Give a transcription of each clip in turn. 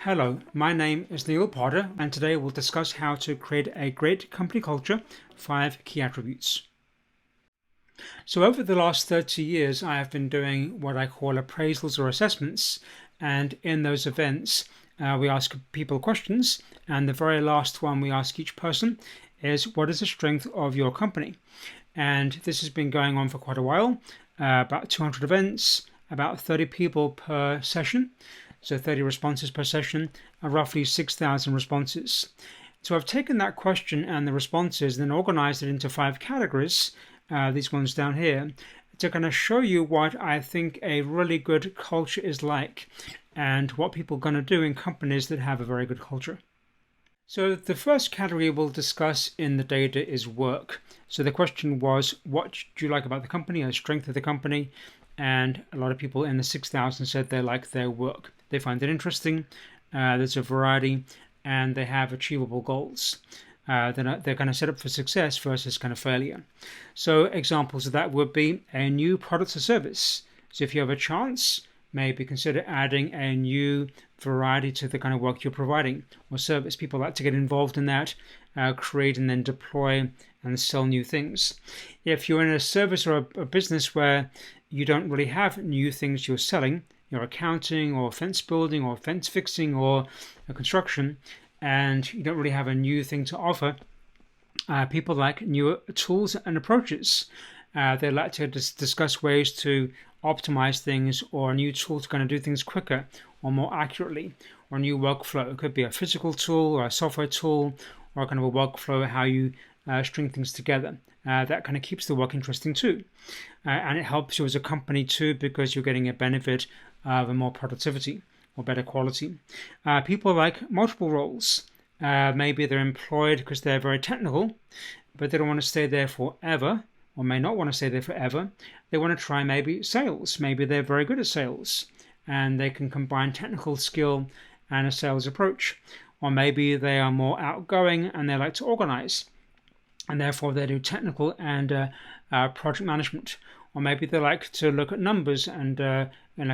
Hello, my name is Neil Potter, and today we'll discuss how to create a great company culture, 5 key attributes. So over the last 30 years, I have been doing what I call appraisals or assessments, and in those events, we ask people questions, and the very last one we ask each person is, what is the strength of your company? And this has been going on for quite a while, about 200 events, about 30 people per session. So 30 responses per session, roughly 6,000 responses. So I've taken that question and the responses, then organized it into 5 categories, these ones down here, to kind of show you what I think a really good culture is like and what people are going to do in companies that have a very good culture. So the first category we'll discuss in the data is work. So the question was, what do you like about the company, the strength of the company? And a lot of people in the 6,000 said they like their work. They find it interesting, there's a variety, and they have achievable goals. They're kind of set up for success versus kind of failure. So examples of that would be a new product or service. So if you have a chance, maybe consider adding a new variety to the kind of work you're providing or service. People like to get involved in that, create and then deploy and sell new things. If you're in a service or a business where you don't really have new things you're selling, your accounting or fence building or fence fixing or construction, and you don't really have a new thing to offer, people like newer tools and approaches. They like to discuss ways to optimize things or a new tool to kind of do things quicker or more accurately, or a new workflow. It could be a physical tool or a software tool or kind of a workflow, how you string things together. That kind of keeps the work interesting too. And it helps you as a company too, because you're getting a benefit of a more productivity or better quality. People like multiple roles. Maybe they're employed because they're very technical, but they don't want to stay there forever, or may not want to stay there forever. They want to try maybe sales. Maybe they're very good at sales and they can combine technical skill and a sales approach. Or maybe they are more outgoing and they like to organize, and therefore they do technical and project management. Or maybe they like to look at numbers and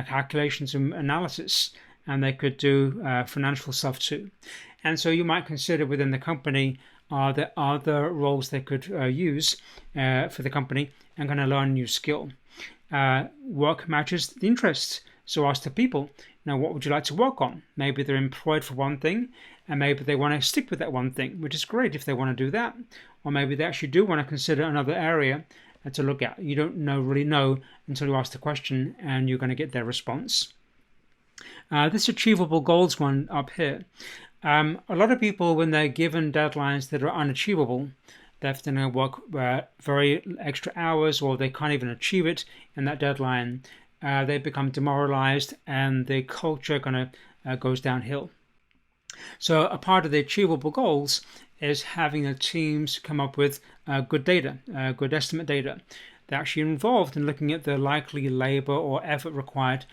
calculations and analysis, and they could do financial stuff too. And so you might consider within the company, are there other roles they could use for the company and kind of learn a new skill. Work matches the interests. So ask the people, now what would you like to work on? Maybe they're employed for one thing, and maybe they want to stick with that one thing, which is great if they want to do that. Or maybe they actually do want to consider another area to look at. You don't really know until you ask the question, and you're going to get their response. This achievable goals one up here. A lot of people, when they're given deadlines that are unachievable, they're going to work very extra hours, or they can't even achieve it in that deadline. They become demoralized, and the culture kind of goes downhill. So a part of the achievable goals is having the teams come up with good data, good estimate data. They're actually involved in looking at the likely labor or effort required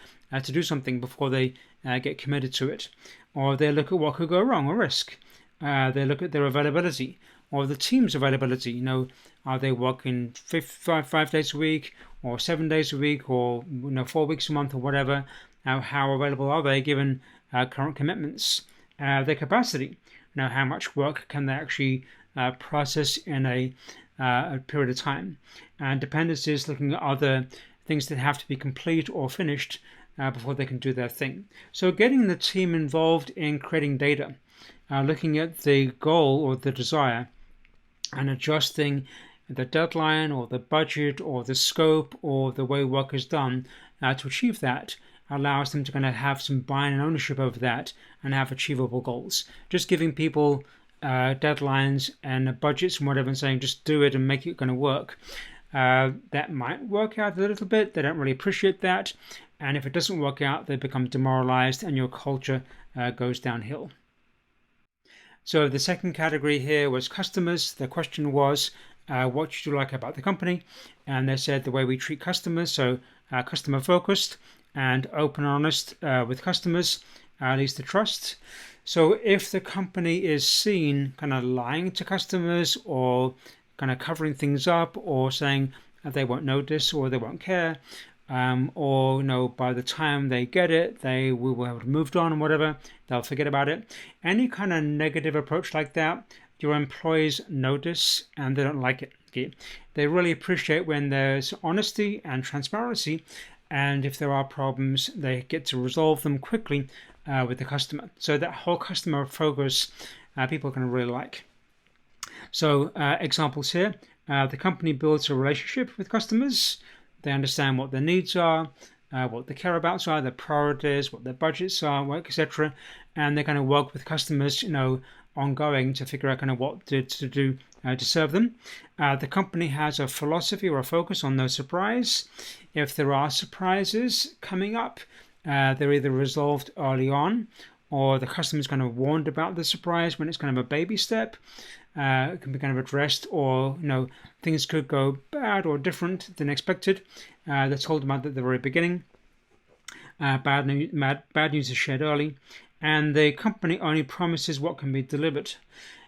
to do something before they get committed to it. Or they look at what could go wrong or risk. They look at their availability or the team's availability. Are they working 5 days a week or 7 days a week or 4 weeks a month or whatever? How available are they given current commitments? Their capacity. How much work can they actually process in a period of time? And dependencies, looking at other things that have to be complete or finished before they can do their thing. So getting the team involved in creating data, looking at the goal or the desire, and adjusting the deadline or the budget or the scope or the way work is done to achieve that, allows them to kind of have some buy-in and ownership over that and have achievable goals. Just giving people deadlines and budgets and whatever and saying just do it and make it going to work, that might work out a little bit. They don't really appreciate that, and if it doesn't work out, they become demoralized and your culture goes downhill. So the second category here was customers. The question was, what should you like about the company? And they said the way we treat customers, so customer focused and open and honest with customers, leads to trust. So if the company is seen kind of lying to customers or kind of covering things up or saying they won't notice or they won't care, or by the time they get it, they will have moved on and whatever, they'll forget about it. Any kind of negative approach like that, your employees notice and they don't like it. Okay? They really appreciate when there's honesty and transparency, and if there are problems, they get to resolve them quickly with the customer. So that whole customer focus, people are going to really like. So examples here, the company builds a relationship with customers. They understand what their needs are, what their care abouts are, their priorities, what their budgets are, etc. And they're going to work with customers, ongoing to figure out kind of what to do to serve them. The company has a philosophy or a focus on no surprise. If there are surprises coming up, they're either resolved early on, or the customer's kind of warned about the surprise when it's kind of a baby step. It can be kind of addressed, or things could go bad or different than expected. They're told about at the very beginning. Bad news is shared early, and the company only promises what can be delivered.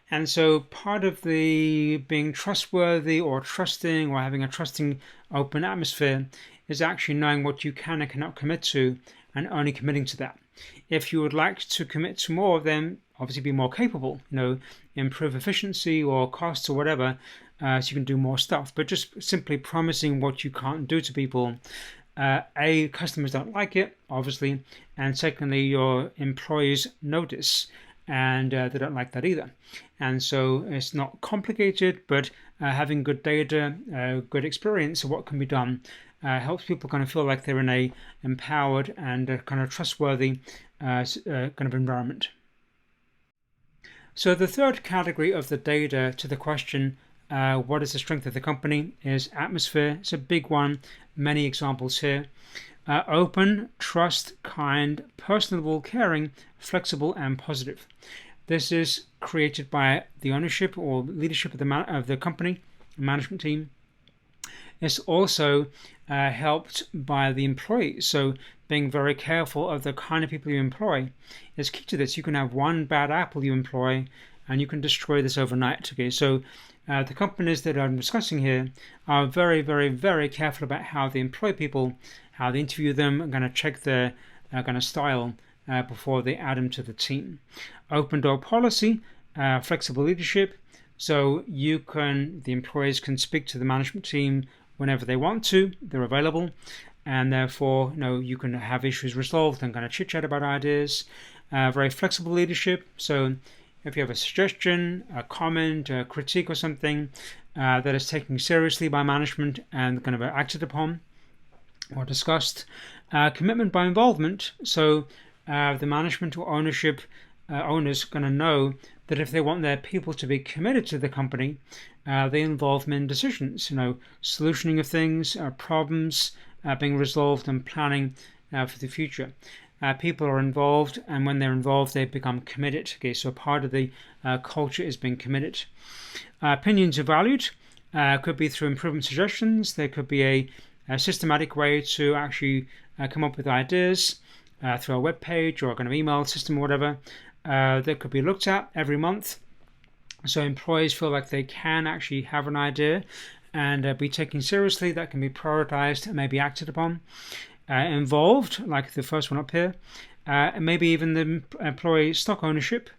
And so part of the being trustworthy or trusting or having a trusting open atmosphere is actually knowing what you can and cannot commit to and only committing to that. If you would like to commit to more, then obviously be more capable, improve efficiency or costs or whatever, so you can do more stuff. But just simply promising what you can't do to people, customers don't like it, obviously, and secondly, your employees notice, and they don't like that either. And so it's not complicated, but having good data, good experience of what can be done, helps people kind of feel like they're in a empowered and kind of trustworthy kind of environment. So the third category of the data to the question, what is the strength of the company, is atmosphere. It's a big one. Many examples here. Open, trust, kind, personable, caring, flexible, and positive. This is created by the ownership or leadership of the company, management team. It's also helped by the employees. So being very careful of the kind of people you employ is key to this. You can have one bad apple you employ, and you can destroy this overnight. Okay, so the companies that I'm discussing here are very, very, very careful about how they employ people, how they interview them, and going to check their kind of style before they add them to the team. Open door policy, flexible leadership. So the employees can speak to the management team whenever they want to. They're available, and therefore, you can have issues resolved and kind of chit chat about ideas. Very flexible leadership. So if you have a suggestion, a comment, a critique or something that is taken seriously by management and kind of acted upon or discussed. Commitment by involvement. So the management or ownership owners are going to know that if they want their people to be committed to the company, they involve them in decisions, solutioning of things, problems being resolved, and planning for the future. People are involved, and when they're involved, they become committed. Okay, so part of the culture is being committed. Opinions are valued. Could be through improvement suggestions. There could be a systematic way to actually come up with ideas through a web page or a kind of email system or whatever. That could be looked at every month. So employees feel like they can actually have an idea and be taken seriously. That can be prioritized and maybe acted upon. Involved, like the first one up here, and maybe even the employee stock ownership.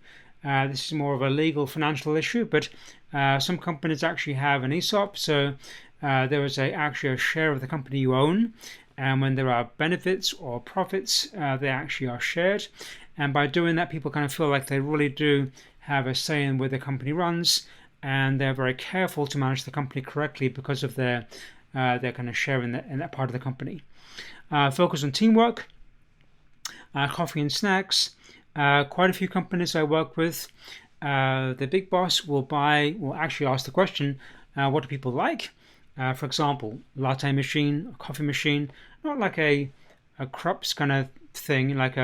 This is more of a legal financial issue, but some companies actually have an ESOP, so there is actually a share of the company you own, and when there are benefits or profits, they actually are shared. And by doing that, people kind of feel like they really do have a say in where the company runs, and they're very careful to manage the company correctly because of their kind of share in that part of the company. Focus on teamwork, coffee and snacks. Quite a few companies I work with, the big boss will actually ask the question, what do people like? For example, latte machine, a coffee machine, not like a Krups kind of thing, like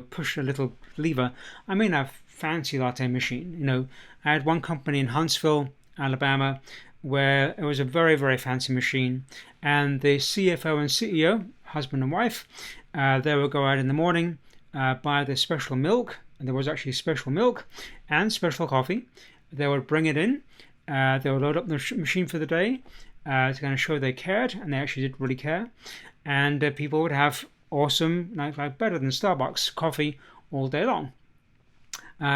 push a little lever. I mean a fancy latte machine. I had one company in Huntsville, Alabama, where it was a very, very fancy machine, and the CFO and CEO, husband and wife, they would go out in the morning, buy the special milk, and there was actually special milk and special coffee. They would bring it in, they would load up the machine for the day to kind of show they cared, and they actually did really care. and people would have awesome, like better than Starbucks coffee all day long.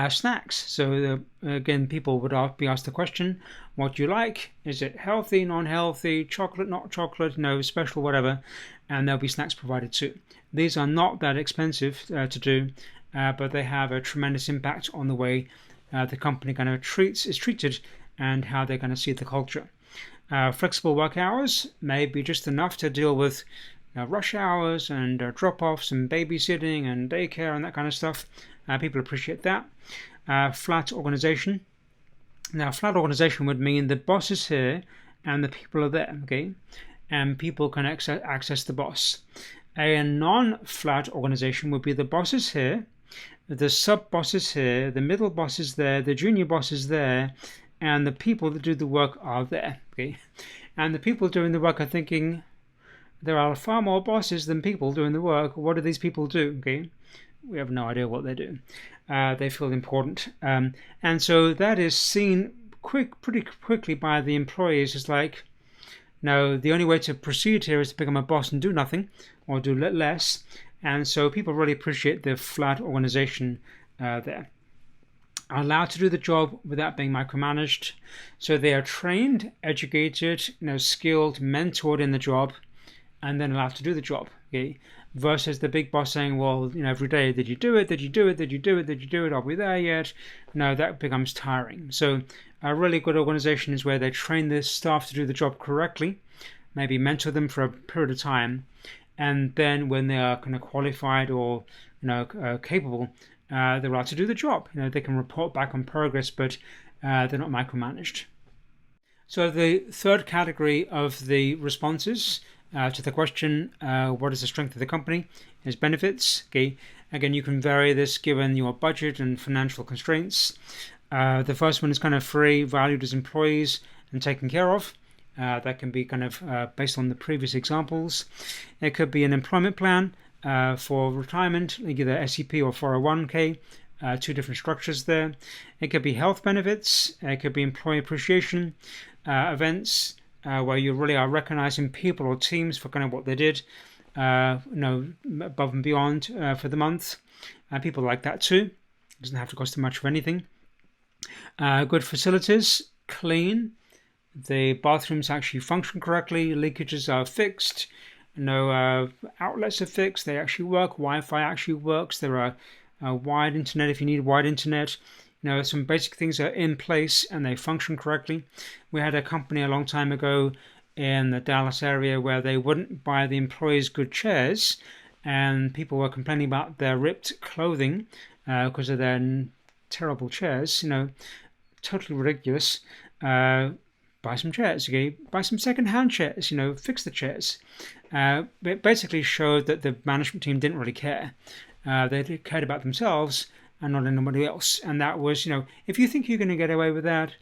Snacks. So again, people would be asked the question, what do you like? Is it healthy, non-healthy, chocolate, not chocolate, no special, whatever? And there'll be snacks provided too. These are not that expensive to do, but they have a tremendous impact on the way the company kind of is treated and how they're going to see the culture. Flexible work hours may be just enough to deal with rush hours and drop-offs and babysitting and daycare and that kind of stuff. People appreciate that. Flat organization. Now, flat organization would mean the boss is here and the people are there, okay? And people can access the boss. A non-flat organization would be the boss is here, the sub-boss is here, the middle boss is there, the junior boss is there, and the people that do the work are there, okay? And the people doing the work are thinking, there are far more bosses than people doing the work. What do these people do, okay? We have no idea what they do. They feel important. And so that is seen pretty quickly by the employees. It's like, no, the only way to proceed here is to become a boss and do nothing or do less. And so people really appreciate the flat organization there. Are allowed to do the job without being micromanaged. So they are trained, educated, skilled, mentored in the job, and then allowed to do the job. Okay? Versus the big boss saying, well, every day, did you do it? Did you do it? Did you do it? Did you do it? Are we there yet? No, that becomes tiring. So a really good organization is where they train their staff to do the job correctly, maybe mentor them for a period of time, and then when they are kind of qualified or capable, they're allowed to do the job. They can report back on progress, but they're not micromanaged. So the third category of the responses to the question, what is the strength of the company, is benefits. Okay, again, you can vary this given your budget and financial constraints. The first one is kind of free, valued as employees and taken care of. That can be kind of based on the previous examples. It could be an employment plan for retirement, either SEP or 401k, two different structures there. It could be health benefits. It could be employee appreciation events, where you really are recognizing people or teams for kind of what they did, above and beyond for the month. People like that too. It doesn't have to cost them much of anything. Good facilities, clean. The bathrooms actually function correctly. Leakages are fixed. Outlets are fixed. They actually work. Wi-Fi actually works. There are wide internet if you need wide internet. Some basic things are in place and they function correctly. We had a company a long time ago in the Dallas area where they wouldn't buy the employees good chairs, and people were complaining about their ripped clothing because of their terrible chairs. Totally ridiculous. Buy some chairs, okay? Buy some second-hand chairs, fix the chairs. It basically showed that the management team didn't really care. They cared about themselves and not anybody else. And that was, if you think you're going to get away with that,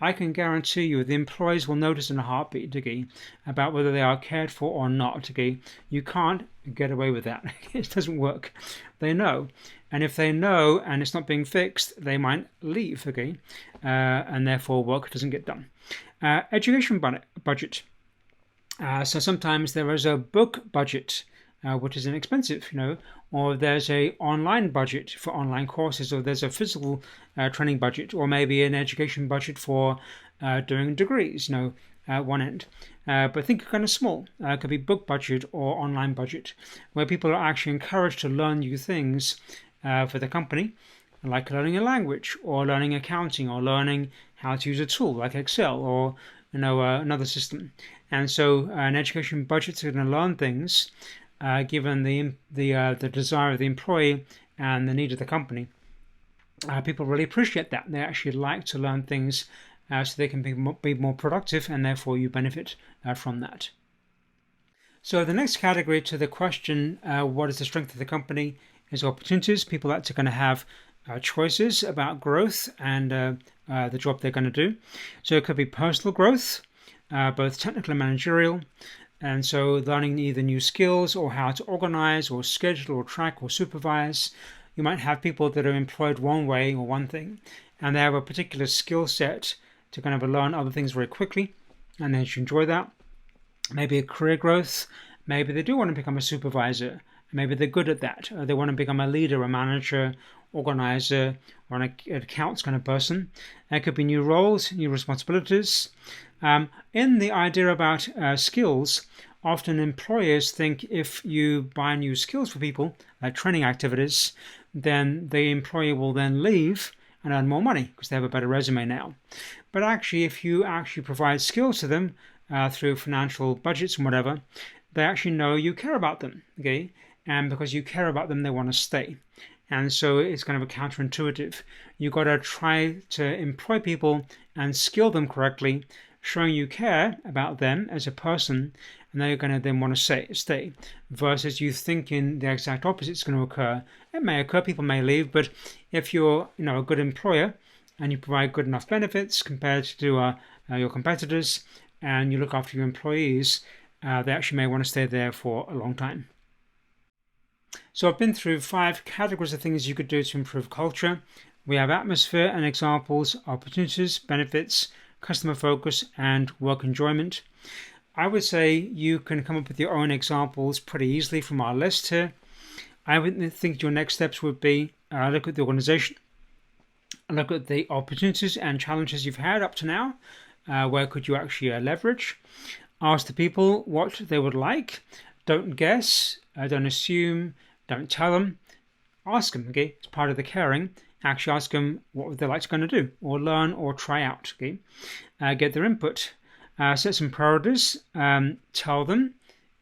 I can guarantee you the employees will notice in a heartbeat, okay, about whether they are cared for or not, okay? You can't get away with that. It doesn't work. They know. And if they know and it's not being fixed, they might leave, okay? And therefore work doesn't get done. Education budget. So sometimes there is a book budget, which is inexpensive, or there's a online budget for online courses, or there's a physical training budget, or maybe an education budget for doing degrees, at one end. But think kind of small. It could be book budget or online budget, where people are actually encouraged to learn new things for the company, like learning a language, or learning accounting, or learning how to use a tool like Excel, or another system. And so an education budget is going to learn things given the desire of the employee and the need of the company. People really appreciate that. They actually like to learn things so they can be more productive, and therefore you benefit from that. So the next category to the question, what is the strength of the company, is opportunities. People like to kind of have choices about growth and the job they're going to do. So it could be personal growth, both technical and managerial. And so learning either new skills or how to organize or schedule or track or supervise. You might have people that are employed one way or one thing, and they have a particular skill set to kind of learn other things very quickly, and they should enjoy that. Maybe a career growth, maybe they do want to become a supervisor. Maybe they're good at that. They want to become a leader, a manager, organizer, or an accounts kind of person. There could be new roles, new responsibilities. In the idea about skills, often employers think if you buy new skills for people, like training activities, then the employer will then leave and earn more money because they have a better resume now. But actually, if you actually provide skills to them through financial budgets and whatever, they actually know you care about them, okay? And because you care about them, they want to stay. And so it's kind of a counterintuitive. You've got to try to employ people and skill them correctly, showing you care about them as a person, and they're going to then want to stay. Versus you thinking the exact opposite is going to occur. It may occur, people may leave, but if you're a good employer and you provide good enough benefits compared to your competitors, and you look after your employees, they actually may want to stay there for a long time. So I've been through 5 categories of things you could do to improve culture. We have atmosphere and examples, opportunities, benefits, customer focus, and work enjoyment. I would say you can come up with your own examples pretty easily from our list here. I would think your next steps would be look at the organization, look at the opportunities and challenges you've had up to now. Where could you actually leverage? Ask the people what they would like. Don't guess, don't assume, don't tell them. Ask them, okay? It's part of the caring. Actually ask them what would they like to going to do or learn or try out, okay? Get their input. Set some priorities. Tell them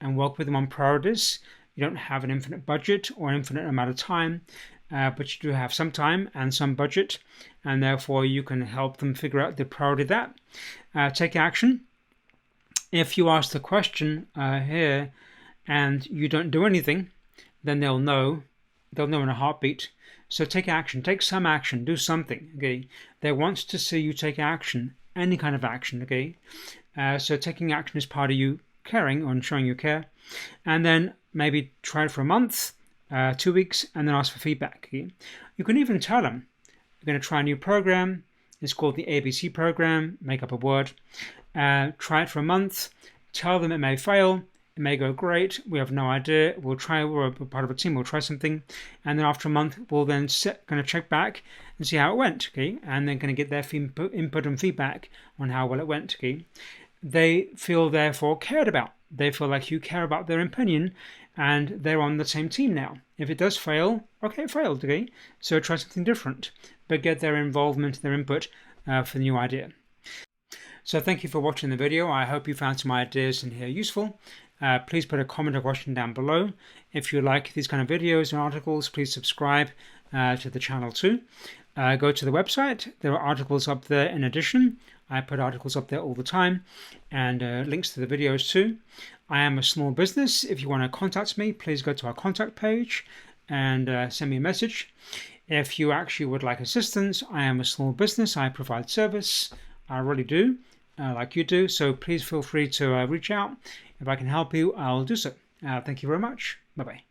and work with them on priorities. You don't have an infinite budget or an infinite amount of time, but you do have some time and some budget, and therefore you can help them figure out the priority of that. Take action. If you ask the question here and you don't do anything, then they'll know in a heartbeat. So take action, take some action, do something, okay? They want to see you take action, any kind of action, okay? So taking action is part of you caring or showing you care. And then maybe try it for a month, 2 weeks, and then ask for feedback. Okay? You can even tell them you're going to try a new program. It's called the ABC program, make up a word. Try it for a month, tell them it may fail, it may go great, we have no idea, we're part of a team, we'll try something, and then after a month we'll then kind of check back and see how it went, okay? And then kind of get their input and feedback on how well it went, okay? They feel therefore cared about. They feel like you care about their opinion and they're on the same team now. If it does fail, okay, it failed, okay? So try something different, but get their involvement, their input for the new idea. So thank you for watching the video. I hope you found some ideas in here useful. Please put a comment or question down below. If you like these kind of videos and articles, please subscribe to the channel too. Go to the website. There are articles up there in addition. I put articles up there all the time, and links to the videos too. I am a small business. If you want to contact me, please go to our contact page and send me a message. If you actually would like assistance, I am a small business. I provide service. I really do, like you do. So please feel free to reach out. If I can help you, I'll do so. Thank you very much. Bye-bye.